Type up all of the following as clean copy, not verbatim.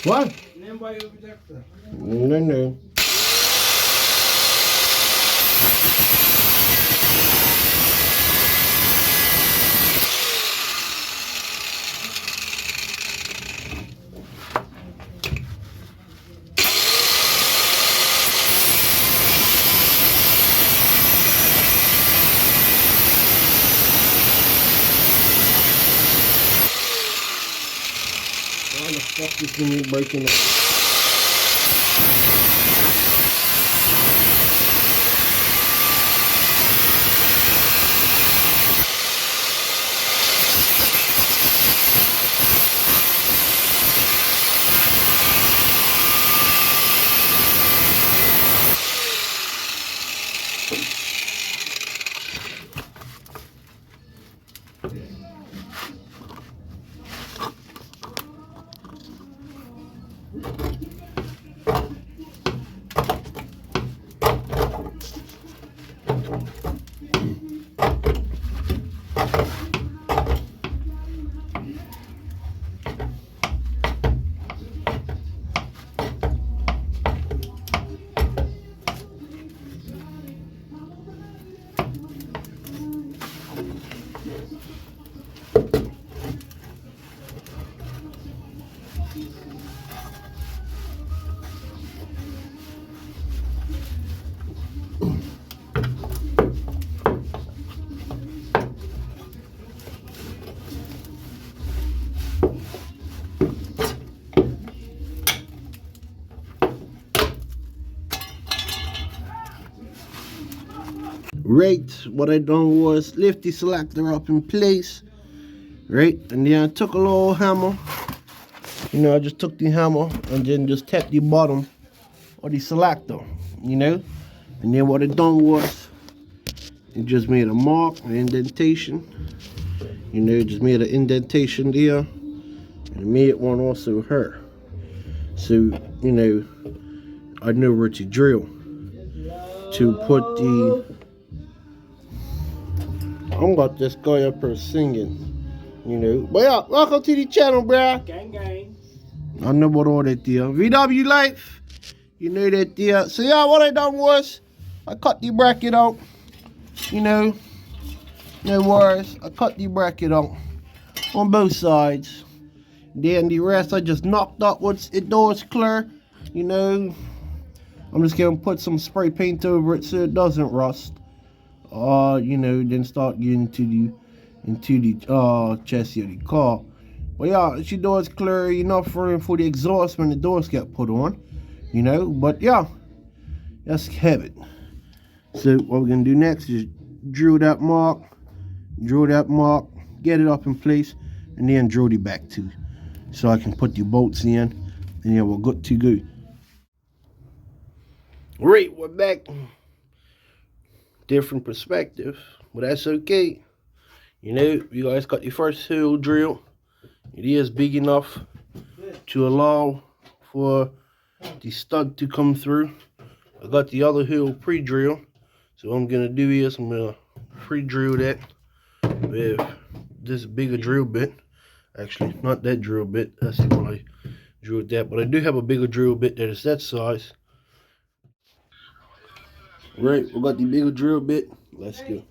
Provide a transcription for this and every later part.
What? No. Why the fuck this thing ain't breaking up? Right, what I done was lift the selector up in place, right, and then I took a little hammer, I just took the hammer and then just tapped the bottom of the selector, and then what I done was, it just made a mark, an indentation, just made an indentation there, and it made one also here, so, I know where to drill, to put the, I'm got this guy up here singing, But yeah, welcome to the channel, bruh. Gang, gang. I know what all that there. VW life, you know that there. So yeah, what I done was, I cut the bracket out, no worries. I cut the bracket out on both sides. Then the rest I just knocked up once it doors clear, I'm just gonna put some spray paint over it so it doesn't rust. Then start getting into the chassis of the car. But yeah, if your door's clear enough room for the exhaust when the doors get put on, but yeah, let's have it. So what we're gonna do next is drill that mark, get it up in place, and then drill the back too, so I can put the bolts in, and then we're good to go. Right, we're back. Different perspective, but that's okay. You guys got the first hole drill. It is big enough to allow for the stud to come through. I got the other hole pre-drill, so what I'm gonna do is I'm gonna pre-drill that with this bigger drill bit. Actually, not that drill bit, that's the one I drilled that, but I do have a bigger drill bit that is that size. Right, we got the bigger drill bit. Let's go.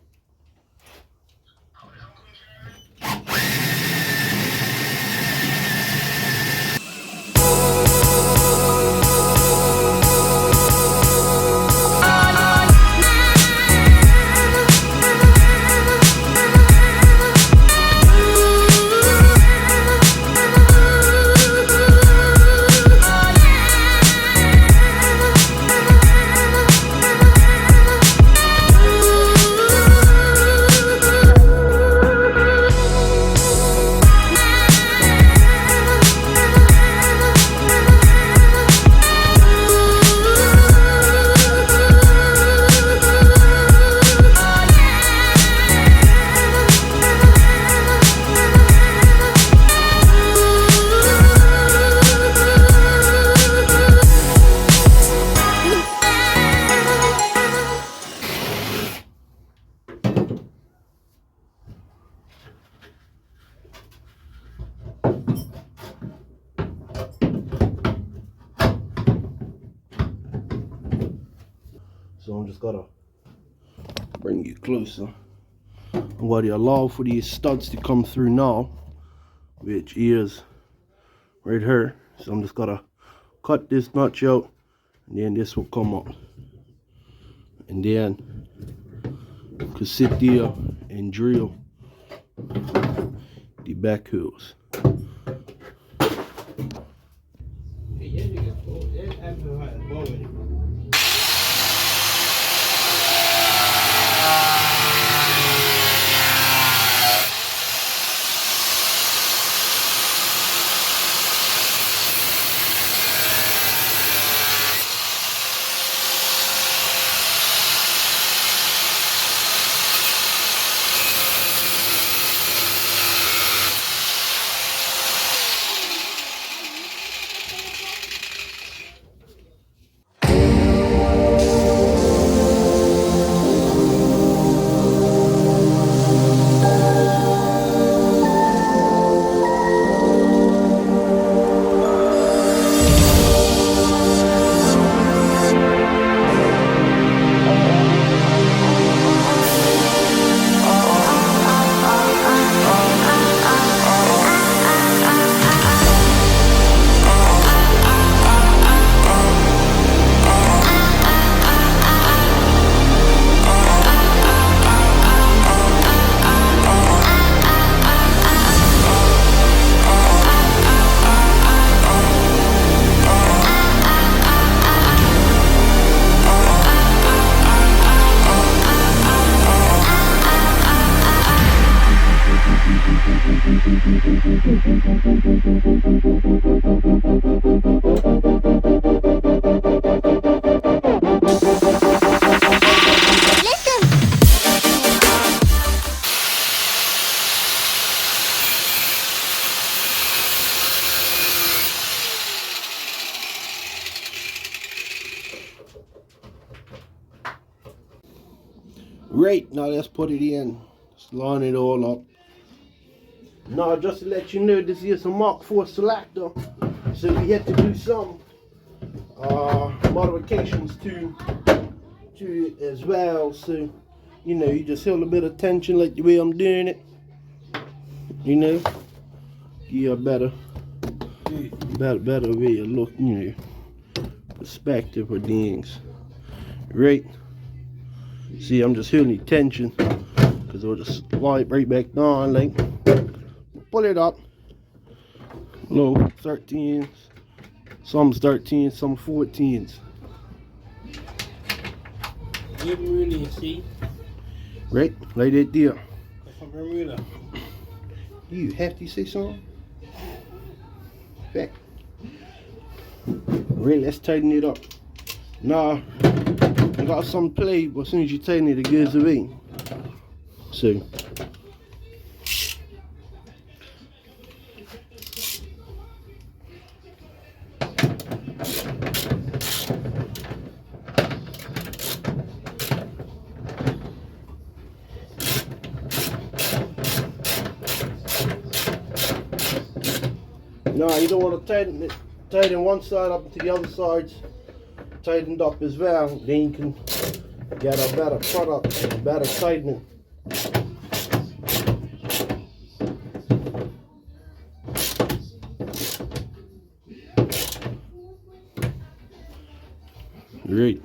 So I'm just gotta bring you closer. I'm gonna allow for these studs to come through now, which is right here. So I'm just gonna cut this notch out, and then this will come up, and then you can sit there and drill the back hooks. Right, now let's put it in. Just line it all up. Now just to let you know, this is a MK4 selector. So we had to do some modifications to it as well. So, you know, you just feel a bit of tension like the way I'm doing it. You know, get a better way of looking, you know, perspective of things. Right. See, I'm just feeling the tension because it'll just slide right back down. Like, pull it up. Low 13s, some 13s, some 14s. You really see? Right, like that there. Bermuda. You have to say something? Back. Right, let's tighten it up. Now, I got some play, but as soon as you tighten it, it goes away. So, now you don't want to tighten one side up until the other side's tightened up as well. Then you can get a better product, a better tightening. Great.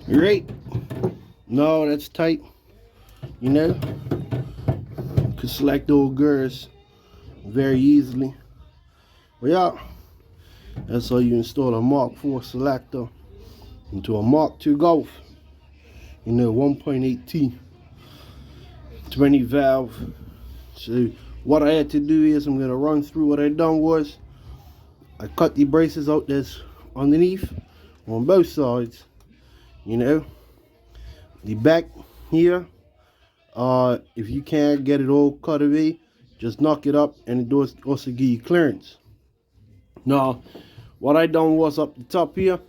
Right. No, that's tight. You know, you can select those gears very easily. Well, yeah, that's how you install a MK4 selector into a MK2 Golf. You know, 1.8T, 20 valve. So what I had to do is I'm gonna run through what I done was I cut the braces out that's underneath on both sides. You know, the back here, if you can't get it all cut away, just knock it up and it does also give you clearance. Now what I done was up the top here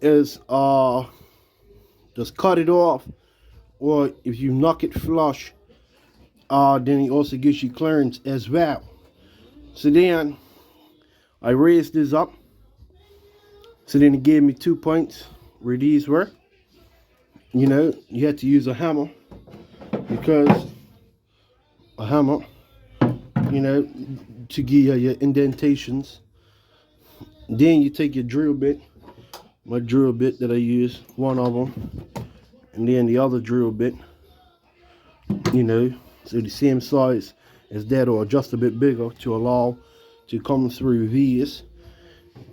is just cut it off, or if you knock it flush, then it also gives you clearance as well. So then I raised this up, so then it gave me 2 points where these were. You know, you had to use a hammer, because a hammer, you know, to give you your indentations. Then you take your drill bit, my drill bit that I use, one of them, and then the other drill bit, you know, so the same size as that or just a bit bigger to allow to come through these.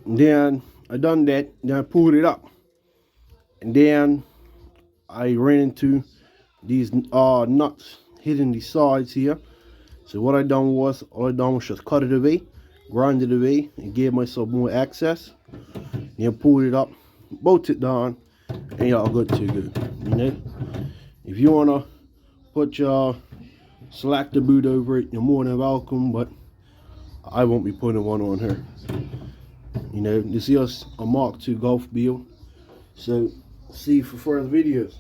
And then I done that, then I pulled it up, and then I ran into these nuts hitting the sides here. So what I done was, all I done was just cut it away, grind it away, and gave myself more access. Then pulled it up, bolt it down, and y'all good to go. You know, if you wanna put your selector boot over it, you're more than welcome, but I won't be putting one on her. You know, this is a Mark II Golf build. So see you for further videos.